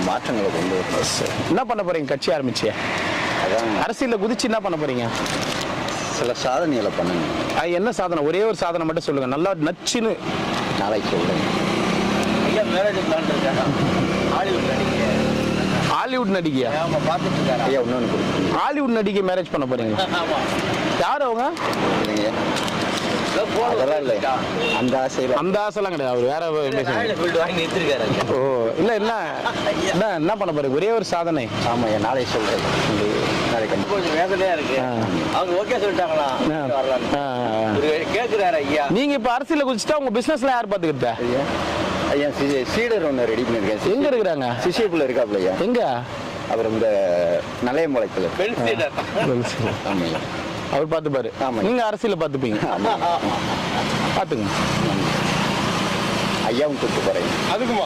மாற்றங்களை கொண்டு வரணும். என்ன பண்ண போறீங்க கட்சி ஆரம்பிச்சு? அதான் அரசியலில் குதிச்சு என்ன பண்ண போறீங்க? சில சாதனைகளை பண்ணுங்க. அது என்ன சாதனை? ஒரே ஒரு சாதனை மட்டும் சொல்லுங்க, நல்லா நச்சுன்னு. நாளைக்கு சொல்றேன். ஐயா மேரேஜ் பிளான் இருக்காங்க. ஹாலிவுட் நடிகை. ஹாலிவுட் நடிகையா? ஆமா பார்த்துட்டு இருக்காரு. ஐயா இன்னொன்று கொடுக்குறீங்க. ஹாலிவுட் நடிகை மேரேஜ் பண்ண போறீங்க? ஆமா. யார் அவங்க? அதெல்லாம் இல்லை, அந்த ஆசையில் அந்த ஆசைலாம் கிடையாது. அவர் வேற ராயல் ஃபீல்டு வாங்கி நிறுத்திருக்காரு. ஓ இல்ல என்ன பண்ண போறீங்க? ஒரே ஒரு சாதனை. ஆமாம், நாளைக்கு சொல்றேன். நாளைக்கு கொஞ்சம் வேதனையா இருக்கு. அவங்க ஓகே சொல்லிட்டாங்களா வரலான்னு கேட்கிறாரு ஐயா. நீங்க இப்ப அரசியல குதிச்சுட்டா உங்க பிசினஸ்ல யார் பாத்துக்கிட்ட? ஐயா சீடர் ஒன்று ரெடி பண்ணியிருக்கேன். எங்க இருக்கிறாங்க? சிஷியப்புல இருக்காப்புல ஐயா. எங்க? அவர் இந்த நலையம்பாளையத்தில். ஆமாம், அவர் பார்த்துப்பாரு. நீங்க அரசியல பார்த்துப்பீங்க. பாத்துங்க. ஐயாவும் கூப்பிட்டு போறேன். அதுக்குமா